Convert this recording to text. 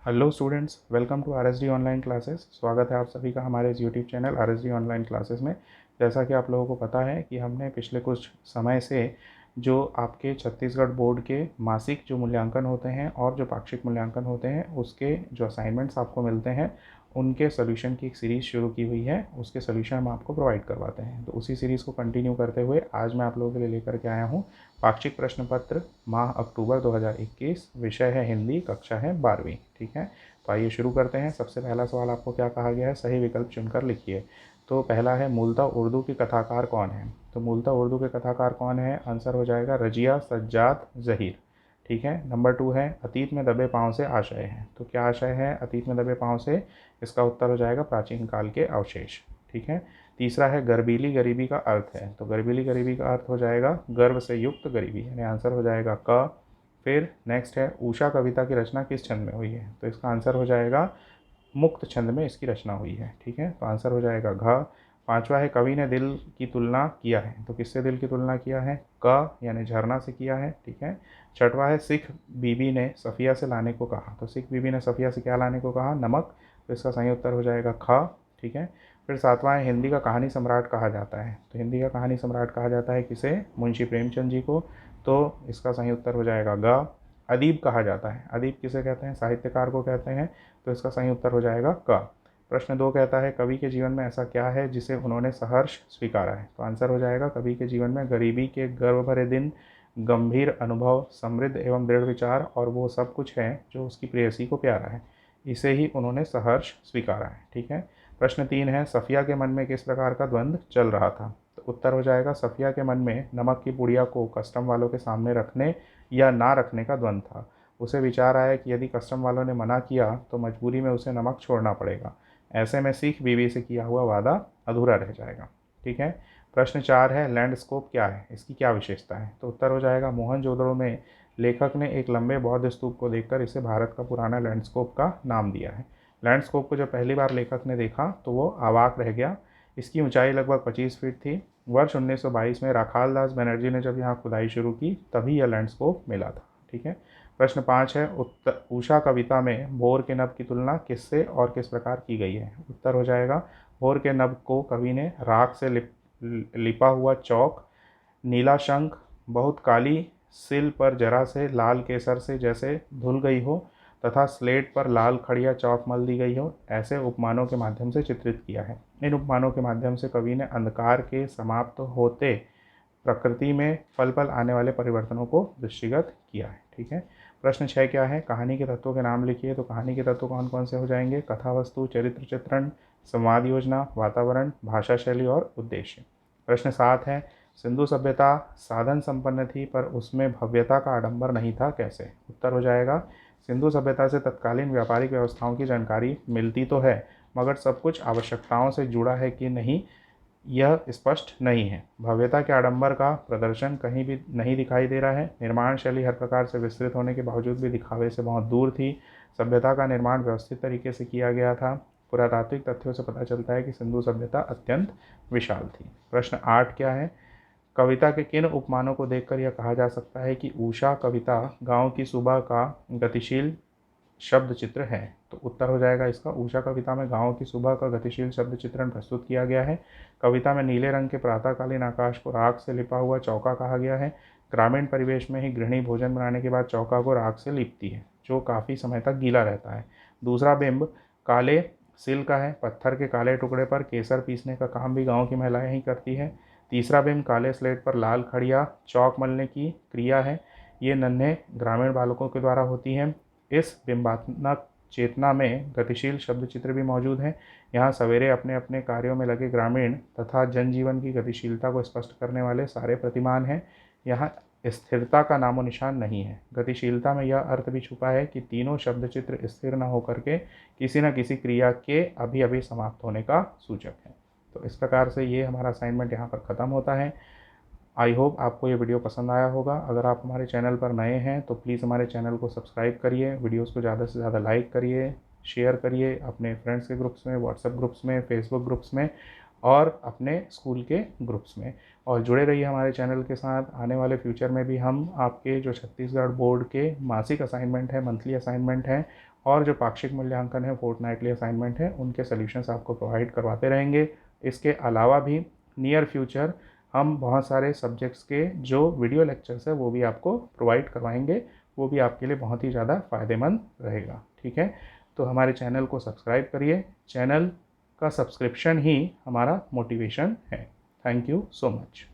Hello students, welcome to RSD online classes. स्वागत है आप सभी का हमारे इस YouTube channel RSD online classes में। जैसा कि आप लोगों को पता है कि हमने पिछले कुछ समय से जो आपके छत्तीसगढ़ बोर्ड के मासिक जो मूल्यांकन होते हैं और जो पाक्षिक मूल्यांकन होते हैं उसके जो असाइनमेंट्स आपको मिलते हैं उनके सोल्यूशन की एक सीरीज़ शुरू की हुई है। उसके सोल्यूशन हम आपको प्रोवाइड करवाते हैं। तो उसी सीरीज़ को कंटिन्यू करते हुए आज मैं आप लोगों के लिए लेकर के आया हूँ पाक्षिक प्रश्न पत्र माह अक्टूबर 2021। विषय है हिंदी, कक्षा है 12वीं। ठीक है, तो आइए शुरू करते हैं। सबसे पहला सवाल आपको क्या कहा गया है, सही विकल्प चुनकर लिखिए। तो पहला है मूलतः उर्दू के कथाकार कौन है। तो मूलतः उर्दू के कथाकार कौन है, आंसर हो जाएगा रजिया सज्जाद ज़हीर। ठीक है। नंबर 2 है अतीत में दबे पाँव से आशय है। तो क्या आशय है अतीत में दबे पाँव से, इसका उत्तर हो जाएगा प्राचीन काल के अवशेष। ठीक है। तीसरा है गर्बीली गरीबी का अर्थ है। तो गर्बीली गरीबी का अर्थ हो जाएगा गर्व से युक्त गरीबी, यानी आंसर हो जाएगा क। फिर नेक्स्ट है उषा कविता की रचना किस छंद में हुई है। तो इसका आंसर हो जाएगा मुक्त छंद में इसकी रचना हुई है। ठीक है, तो आंसर हो जाएगा घ। पांचवा है कवि ने दिल की तुलना किया है। तो किससे दिल की तुलना किया है, क यानी झरना से किया है। ठीक है। छठवा है सिख बीबी ने सफ़िया से लाने को कहा। तो सिख बीबी ने सफ़िया से क्या लाने को कहा, नमक। तो इसका सही उत्तर हो जाएगा ख। ठीक है। फिर सातवां है हिंदी का कहानी सम्राट कहा जाता है। तो हिंदी का कहानी सम्राट कहा जाता है किसे, मुंशी प्रेमचंद जी को। तो इसका सही उत्तर हो जाएगा ग। अदीब कहा जाता है, अदीब किसे कहते हैं, साहित्यकार को कहते हैं। तो इसका सही उत्तर हो जाएगा क। प्रश्न 2 कहता है कवि के जीवन में ऐसा क्या है जिसे उन्होंने सहर्ष स्वीकारा है। तो आंसर हो जाएगा कवि के जीवन में गरीबी के गर्व भरे दिन, गंभीर अनुभव, समृद्ध एवं दृढ़ विचार और वो सब कुछ है जो उसकी प्रेयसी को प्यारा है, इसे ही उन्होंने सहर्ष स्वीकारा है। ठीक है। प्रश्न 3 है सफ़िया के मन में किस प्रकार का द्वंद्व चल रहा था। तो उत्तर हो जाएगा सफ़िया के मन में नमक की पुड़िया को कस्टम वालों के सामने रखने या ना रखने का द्वंद्व था। उसे विचार आया कि यदि कस्टम वालों ने मना किया तो मजबूरी में उसे नमक छोड़ना पड़ेगा। ऐसे में सिख बीवी से किया हुआ वादा अधूरा रह जाएगा। ठीक है। प्रश्न 4 है लैंडस्केप क्या है, इसकी क्या विशेषता है। तो उत्तर हो जाएगा मोहनजोदड़ो में लेखक ने एक लंबे बौद्ध स्तूप को देखकर इसे भारत का पुराना लैंडस्केप का नाम दिया है। लैंडस्केप को जब पहली बार लेखक ने देखा तो वो अवाक रह गया। इसकी ऊंचाई लगभग 25 फीट थी। वर्ष 1922 में राखाल दास बनर्जी ने जब यहाँ खुदाई शुरू की तभी यह लैंडस्केप मिला था। ठीक है। प्रश्न 5 है उषा कविता में भोर के नभ की तुलना किससे और किस प्रकार की गई है। उत्तर हो जाएगा भोर के नभ को कवि ने राख से लिपा हुआ चौक, नीला शंख, बहुत काली सिल पर जरा से लाल केसर से जैसे धुल गई हो तथा स्लेट पर लाल खड़िया चौक मल दी गई हो, ऐसे उपमानों के माध्यम से चित्रित किया है। इन उपमानों के माध्यम से कवि ने अंधकार के समाप्त होते प्रकृति में पल पल आने वाले परिवर्तनों को दृष्टिगत किया है। ठीक है। प्रश्न 6 क्या है, कहानी के तत्वों के नाम लिखिए। तो कहानी के तत्व कौन कौन से हो जाएंगे, कथा वस्तु, चरित्र चित्रण, संवाद योजना, वातावरण, भाषा शैली और उद्देश्य। प्रश्न 7 है सिंधु सभ्यता साधन संपन्न थी पर उसमें भव्यता का आडंबर नहीं था, कैसे। उत्तर हो जाएगा सिंधु सभ्यता से तत्कालीन व्यापारिक व्यवस्थाओं की जानकारी मिलती तो है मगर सब कुछ आवश्यकताओं से जुड़ा है कि नहीं यह स्पष्ट नहीं है। भव्यता के आडंबर का प्रदर्शन कहीं भी नहीं दिखाई दे रहा है। निर्माण शैली हर प्रकार से विस्तृत होने के बावजूद भी दिखावे से बहुत दूर थी। सभ्यता का निर्माण व्यवस्थित तरीके से किया गया था। पुरातात्विक तथ्यों से पता चलता है कि सिंधु सभ्यता अत्यंत विशाल थी। प्रश्न 8 क्या है, कविता के किन उपमानों को देखकर यह कहा जा सकता है कि उषा कविता गांव की सुबह का गतिशील शब्द चित्र है। तो उत्तर हो जाएगा इसका उषा कविता में गांव की सुबह का गतिशील शब्द चित्रण प्रस्तुत किया गया है। कविता में नीले रंग के प्रातःकालीन आकाश को राख से लिपा हुआ चौका कहा गया है। ग्रामीण परिवेश में ही गृहिणी भोजन बनाने के बाद चौका को राख से लिपती है जो काफ़ी समय तक गीला रहता है। दूसरा बिंब काले सिल का है, पत्थर के काले टुकड़े पर केसर पीसने का काम भी गाँव की महिलाएं ही करती है। तीसरा बिंब काले स्लेट पर लाल खड़िया चौक मलने की क्रिया है, ये नन्हे ग्रामीण बालकों के द्वारा होती है। इस बिंबात्मक चेतना में गतिशील शब्द चित्र भी मौजूद हैं। यहाँ सवेरे अपने अपने कार्यों में लगे ग्रामीण तथा जनजीवन की गतिशीलता को स्पष्ट करने वाले सारे प्रतिमान हैं। यहाँ स्थिरता का नामो निशान नहीं है। गतिशीलता में यह अर्थ भी छुपा है कि तीनों शब्द चित्र स्थिर न होकर के किसी न किसी क्रिया के अभी अभी समाप्त होने का सूचक है। तो इस प्रकार से ये हमारा असाइनमेंट यहाँ पर ख़त्म होता है। आई होप आपको ये वीडियो पसंद आया होगा। अगर आप हमारे चैनल पर नए हैं तो प्लीज़ हमारे चैनल को सब्सक्राइब करिए, वीडियोस को ज़्यादा से ज़्यादा लाइक करिए, शेयर करिए अपने फ्रेंड्स के ग्रुप्स में, व्हाट्सएप ग्रुप्स में, फेसबुक ग्रुप्स में और अपने स्कूल के ग्रुप्स में। और जुड़े रहिए हमारे चैनल के साथ। आने वाले फ्यूचर में भी हम आपके जो छत्तीसगढ़ बोर्ड के मासिक असाइनमेंट है, मंथली असाइनमेंट हैं, और जो पाक्षिक मूल्यांकन है, फोर्टनाइटली असाइनमेंट है, उनके सॉल्यूशंस आपको प्रोवाइड करवाते रहेंगे। इसके अलावा भी नियर फ्यूचर हम बहुत सारे सब्जेक्ट्स के जो वीडियो लेक्चर्स है वो भी आपको प्रोवाइड करवाएंगे, वो भी आपके लिए बहुत ही ज़्यादा फ़ायदेमंद रहेगा। ठीक है, तो हमारे चैनल को सब्सक्राइब करिए। चैनल का सब्सक्रिप्शन ही हमारा मोटिवेशन है। Thank you so much.